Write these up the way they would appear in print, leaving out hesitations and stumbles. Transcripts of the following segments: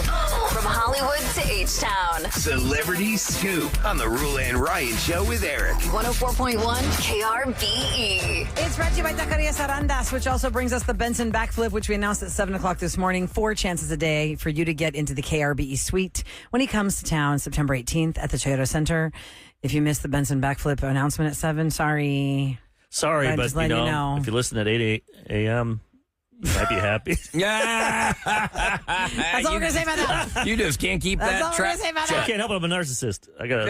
From Hollywood to H-Town. Celebrity Scoop on the Roula and Ryan Show with Eric. 104.1 KRBE. It's brought to you by Taqueria Sarandas, which also brings us the Benson backflip, which we announced at 7 o'clock this morning. 4 chances a day for you to get into the KRBE suite when he comes to town September 18th at the Toyota Center. If you missed the Benson backflip announcement at 7, sorry. Sorry, but you know, if you listen at 8 a.m., you might be happy. Yeah. That's all we're going to say about that. You just can't keep That's that all we're track. going to say about I that. can't help it. I'm a narcissist. I got to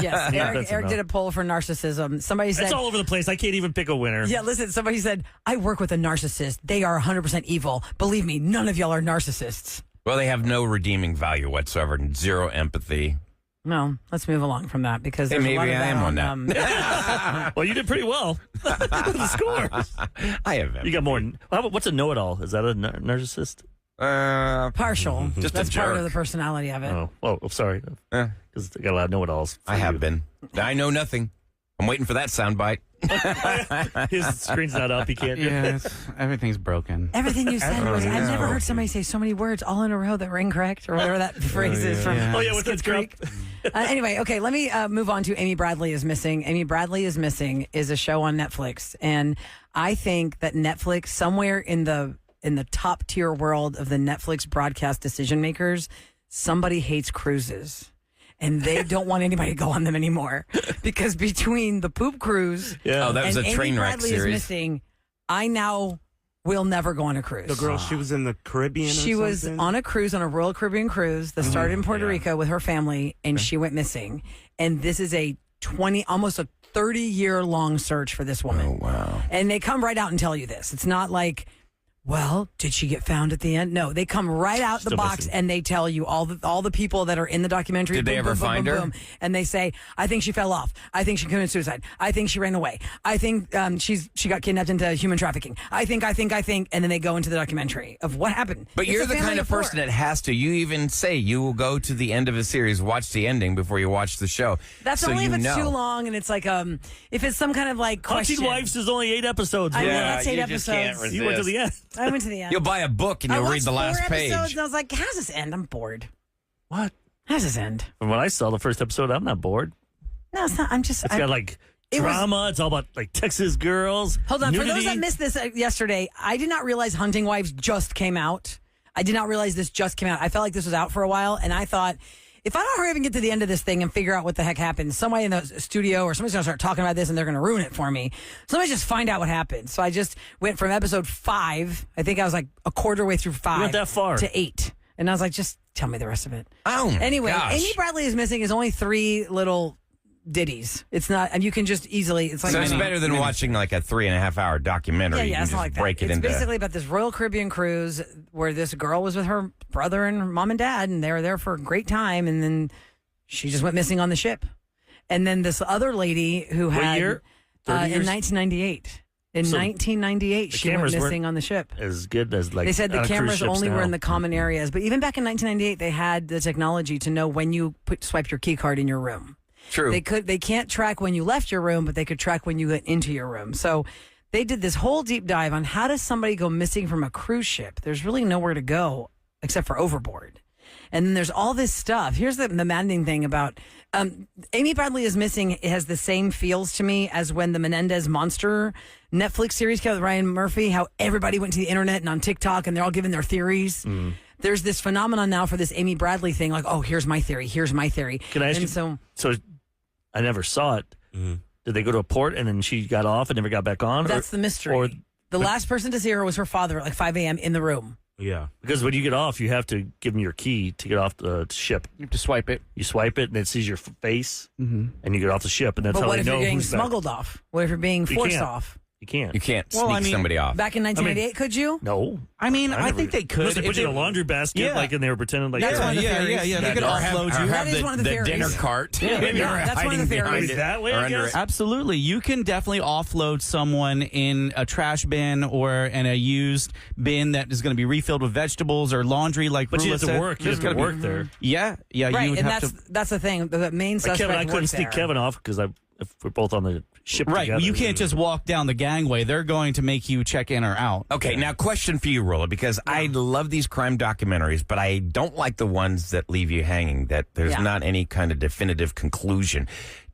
Yes, Eric did a poll for narcissism. Somebody said... It's all over the place. I can't even pick a winner. Yeah, listen, somebody said, I work with a narcissist. They are 100% evil. Believe me, none of y'all are narcissists. Well, they have no redeeming value whatsoever, and zero empathy. No, let's move along from that because there's maybe a lot of I that am on that. Well, you did pretty well. The scores. I have empathy. You got more. What's a know-it-all? Is that a narcissist? Partial. Just That's a part jerk. of the personality of it. Oh, well, sorry. Because I got a lot of know-it-alls. I have been. I know nothing. I'm waiting for that soundbite. His screen's not up. He can't. Yeah, everything's broken. Everything you said was, I've never heard somebody say so many words all in a row that were incorrect, or whatever that phrase is from Oh, yeah, with that Schitt's Creek. Anyway, okay, let me move on to Amy Bradley is Missing. Amy Bradley is Missing is a show on Netflix, and I think that Netflix, somewhere in the top tier world of the Netflix broadcast decision makers, somebody hates cruises. And they don't want anybody to go on them anymore. Because between the poop cruise Oh, that was and a Amy train wreck Bradley series. is Missing, I now will never go on a cruise. The girl, she was in the Caribbean or She was something? on a cruise, on a Royal Caribbean cruise that started in Puerto Rico with her family, and she went missing. And this is a almost a 30-year-long search for this woman. Oh, wow. And they come right out and tell you this. It's not like, well, did she get found at the end? No, they come right out the Still box missing. and they tell you all the people that are in the documentary. Did they ever find her? And they say, I think she fell off. I think she committed suicide. I think she ran away. I think she got kidnapped into human trafficking. I think. And then they go into the documentary of what happened. But It's you're a the family kind of four. person that has to. You even say you will go to the end of a series, watch the ending before you watch the show. That's so only if you it's know. too long and it's like if it's some kind of like question. Hunting Wives is only 8 episodes. I know, Yeah, that's 8 you just episodes. can't you went to the end. I went to the end. You'll buy a book and I you'll read watched the last 4 page. episodes and I was like, how does this end? I'm bored. What? How does this end? From what I saw, the first episode, I'm not bored. No, it's not. I'm just. It's got like it was- drama. It's all about like Texas girls. Hold on. nudity. For those that missed this yesterday, I did not realize Hunting Wives just came out. I did not realize this just came out. I felt like this was out for a while, and I thought, if I don't hurry up and get to the end of this thing and figure out what the heck happened, somebody in the studio or somebody's going to start talking about this and they're going to ruin it for me. So let me just find out what happened. So I just went from episode 5, I think I was like a quarter way through 5. You went that far. To 8. And I was like, just tell me the rest of it. Oh, my Anyway, gosh. Amy Bradley is Missing is only 3 little ditties. It's not, and you can just easily, it's like So it's better than watching like a 3.5-hour documentary. Yeah, You yeah, can it's just not like that. break it It's into. basically about this Royal Caribbean cruise where this girl was with her brother and her mom and dad, and they were there for a great time, and then she just went missing on the ship. And then this other lady who What had year? 30 in years? 1998. In So 1998, the she went cameras weren't missing on the ship. as good as like They said the on a cruise cameras ships only were now. in the common areas, but even back in 1998, they had the technology to know when you swiped your key card in your room. True. They can't track when you left your room, but they could track when you went into your room. So they did this whole deep dive on how does somebody go missing from a cruise ship? There's really nowhere to go except for overboard. And then there's all this stuff. Here's the maddening thing about Amy Bradley is Missing. It has the same feels to me as when the Menendez Monster Netflix series came with Ryan Murphy, how everybody went to the internet and on TikTok and they're all giving their theories. There's this phenomenon now for this Amy Bradley thing, like, oh, here's my theory. Here's my theory. Can I ask and you? So I never saw it. Did they go to a port and then she got off and never got back on? That's the mystery. The last person to see her was her father at like 5 a.m. in the room. Yeah. Because when you get off, you have to give them your key to get off the ship. You have to swipe it. You swipe it and it sees your face, and you get off the ship, and that's But how what they if know you're getting who's back. smuggled off? What if you're being You forced can't. off? You can't. You can't Well, sneak I mean, somebody off. Back in 1998, could you? No. I mean, I never- think they could. Unless they put If you in a they- laundry basket, Yeah. like, and they were pretending like That's they one of the yeah, theories. They could Or have, offload or you. have That is one of the theories. dinner cart. Yeah, maybe. Yeah, that's one of the hiding behind theories. it That way, or I under guess. it. Absolutely. You can definitely offload someone in a trash bin or in a used bin that is going to be refilled with vegetables or laundry, like But you Roula have to said. work. You There's have to gotta be- work there. Yeah, Right, you would and have to. that's the thing. The main Like suspect Kevin, I couldn't works sneak there. Kevin off because if we're both on the ship Right. together. You can't just walk down the gangway. They're going to make you check in or out. Okay, now question for you, Roula, because I love these crime documentaries, but I don't like the ones that leave you hanging, that there's not any kind of definitive conclusion.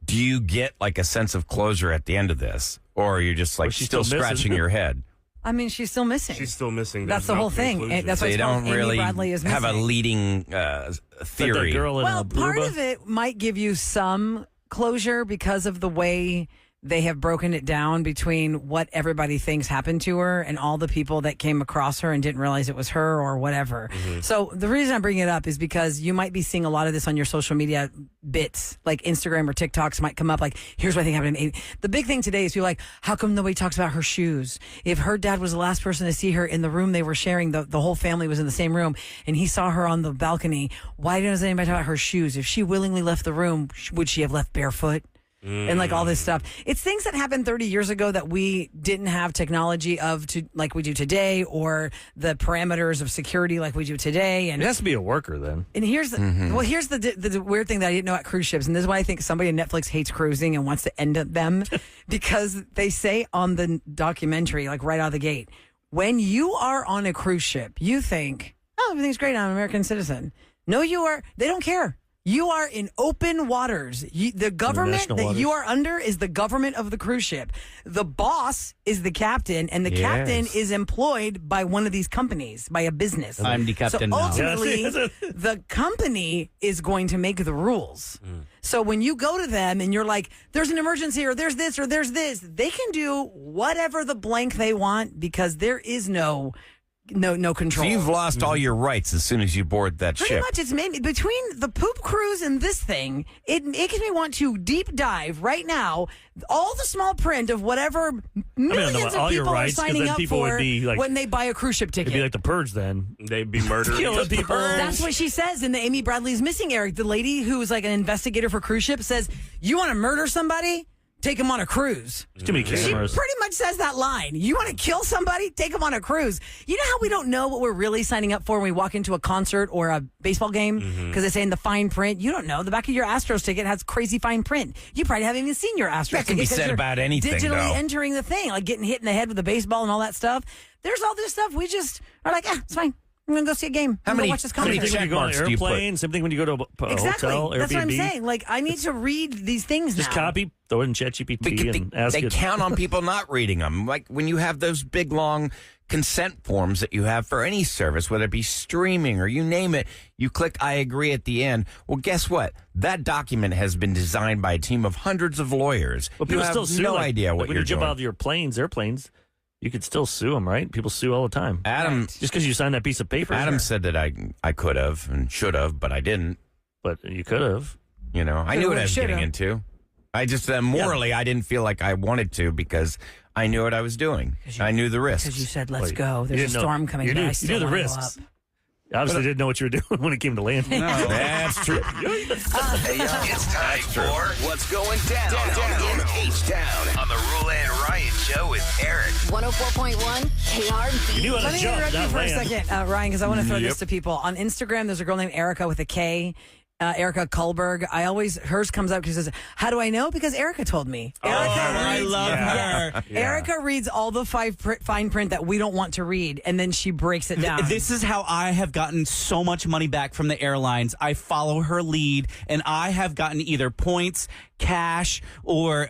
Do you get like a sense of closure at the end of this? Or are you just like she's still still missing. scratching your head? I mean, she's still missing. She's still missing. That's the There's no whole thing. conclusion. That's So why you it's called don't Amy really Bradley is have a missing. leading That theory. girl in Well, Aruba. part of it might give you some closure because of the way they have broken it down between what everybody thinks happened to her and all the people that came across her and didn't realize it was her or whatever. So the reason I bring it up is because you might be seeing a lot of this on your social media bits, like Instagram or TikToks might come up like, here's what I think happened to me. The big thing today is you're like, how come nobody talks about her shoes? If her dad was the last person to see her in the room they were sharing, the whole family was in the same room, and he saw her on the balcony, why doesn't anybody talk about her shoes? If she willingly left the room, would she have left barefoot? And like all this stuff. It's things that happened 30 years ago that we didn't have technology of to like we do today, or the parameters of security like we do today. It And has to be a worker then. here's the here's the weird thing that I didn't know at cruise ships, and this is why I think somebody on Netflix hates cruising and wants to end them because they say on the documentary, like right out of the gate, when you are on a cruise ship, you think, oh, everything's great, I'm an American citizen. No, you are. They don't care. You are in open waters. The government International that waters. you are under is the government of the cruise ship. The boss is the captain, and the captain is employed by one of these companies, by a business. I'm the captain so now. ultimately, Yeah. the company is going to make the rules. So when you go to them and you're like, there's an emergency or there's this or there's this, they can do whatever the blank they want because there is no control. So you've lost all your rights as soon as you board that Pretty ship. much, it's made me, between the poop cruise and this thing, it makes me want to deep dive right now all the small print of whatever millions all of your people rights, are 'cause signing then up people would for be like- when they buy a cruise ship ticket. It'd be like the purge then. They'd be murdering Killing people. That's what she says in the Amy Bradley's Missing, Eric. The lady who's like an investigator for cruise ships says, you want to murder somebody? Take them on a cruise. There's too many She cameras. pretty much says that line. You want to kill somebody? Take them on a cruise. You know how we don't know what we're really signing up for when we walk into a concert or a baseball game? Because they say in the fine print, you don't know. The back of your Astros ticket has crazy fine print. You probably haven't even seen your Astros That can ticket be 'cause said you're about anything, digitally though. entering the thing, like getting hit in the head with a baseball and all that stuff. There's all this stuff. We just are like, it's fine. I'm going to go see a game. How I'm many- gonna watch this how many concert. Same thing when you go on check an marks do you put? airplane. Same thing when you go to a Exactly. hotel, That's what I'm Airbnb. saying. Like, I need to read these things Just now. copy, throw it in ChatGPT and ask They it. count on people not reading them. Like when you have those big, long consent forms that you have for any service, whether it be streaming or you name it, you click I agree at the end. Well, guess what? That document has been designed by a team of hundreds of lawyers. But you people have still sue. no like, idea like what when you're you jump doing. out of your airplanes, you could still sue them, right? People sue all the time. Adam, Just because you signed that piece of paper. Adam said that I could have and should have, but I didn't. But you could have. You know, I knew what I was Should've. getting into. I just morally, I didn't feel like I wanted to because I knew what I was doing. I knew the risks. Because you said, let's Well, go. you There's a didn't know- storm coming. You but knew, I you still knew the wanna go risks. up. You obviously didn't know what you were doing when it came to landing. That's true. It's time for What's Going Down, in H-Town on the Roula and Ryan Show with Eric. 104.1 KRB. You knew how Let to me jump, interrupt you not for a land. second, Ryan, because I want to throw this to people. On Instagram, there's a girl named Erica with a K. Erica Kullberg. Hers comes up because she says, how do I know? Because Erica told me. Erica I love her. Erica reads all the fine print that we don't want to read, and then she breaks it down. This is how I have gotten so much money back from the airlines. I follow her lead, and I have gotten either points, cash, or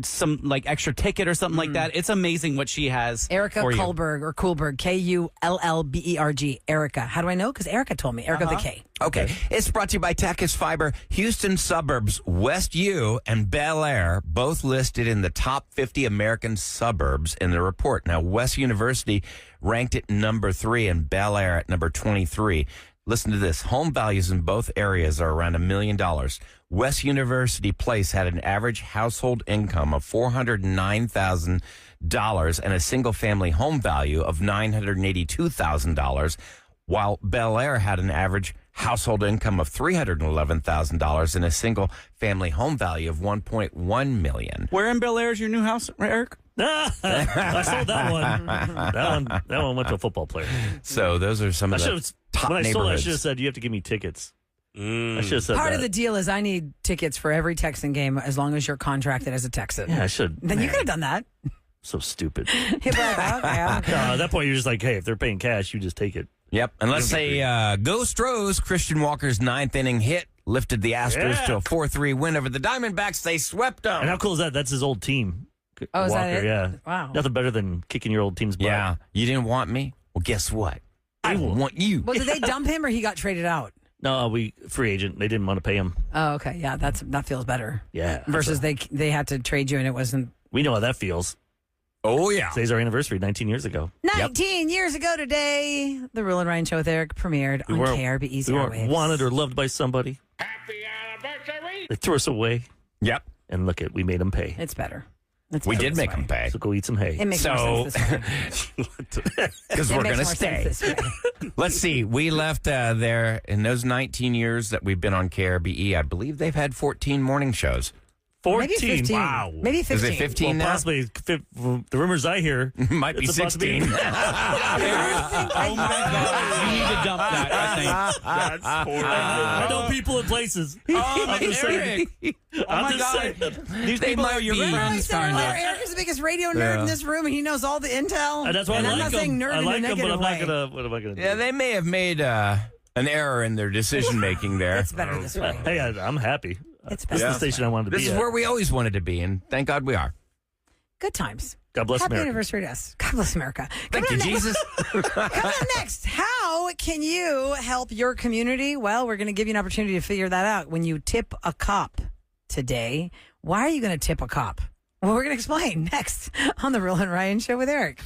some like extra ticket or something like that. It's amazing what she has. Erica for you. Kullberg or Kullberg, Kullberg. Erica. How do I know? Because Erica told me. Erica with a K. Okay. It's brought to you by Takis Fiber. Houston suburbs, West U and Bel Air, both listed in the top 50 American suburbs in the report. Now, West University ranked at number 3 and Bel Air at number 23. Listen to this. Home values in both areas are around $1 million. West University Place had an average household income of $409,000 and a single-family home value of $982,000, while Bel Air had an average household income of $311,000 and a single-family home value of $1.1 million. Where in Bel Air is your new house, Eric? I sold that one. That one went to a football player. So those are some of the top when I sold it, I neighborhoods. should have said, you have to give me tickets. I should have said Part that. of the deal is I need tickets for every Texan game as long as you're contracted as a Texan. Yeah, I should. Then you could have done that. So stupid. You'd be like, "Okay, At that point, you're just like, hey, if they're paying cash, you just take it. Yep. And let's say go Stros. Christian Walker's 9th inning hit lifted the Astros to a 4-3 win over the Diamondbacks. They swept them. And how cool is that? That's his old team. Oh, is Walker, that it? yeah. Wow. Nothing better than kicking your old team's butt. Yeah. You didn't want me? Well, guess what? I want you. Well, did they dump him or he got traded out? No, free agent. They didn't want to pay him. Oh, okay. Yeah, that feels better. Yeah. Versus they had to trade you and it wasn't. We know how that feels. Oh, yeah. Today's our anniversary, 19 years ago. 19 years ago today, the Roula and Ryan Show with Eric premiered on KRBE's We weren't airwaves. wanted or loved by somebody. Happy anniversary! They threw us away. Yep. And look we made them pay. It's better. We did make them pay. So go eat some hay. It makes more sense this way. Because we're It makes going to more stay. sense this way. Let's see. We left there in those 19 years that we've been on KRBE. I believe they've had 14 morning shows. 14. Maybe 15. Wow. Maybe 15. Is it 15 Well, now? possibly. The rumors I hear Might be it's about to 16. Oh my God. You need to dump that, I think. That's horrible. I know people in places. I'm just saying. I'm just saying. These They people might are your be. Remember I friends, said kind earlier, of. Eric is the biggest radio nerd in this room, and he knows all the intel. And that's why and I I'm like not saying them. nerd I in like a them, but negative I'm way. not gonna. What am I gonna do? Yeah, they may have made an error in their decision making there. It's better this way. Hey, I'm happy. It's This is better the station I wanted to This be is at. where we always wanted to be, and thank God we are. Good times. God bless Happy America. anniversary to us. God bless America. Thank you, Coming up Jesus. Coming up next, how can you help your community? Well, we're going to give you an opportunity to figure that out. When you tip a cop today, why are you going to tip a cop? Well, we're going to explain next on the Roula and Ryan Show with Eric.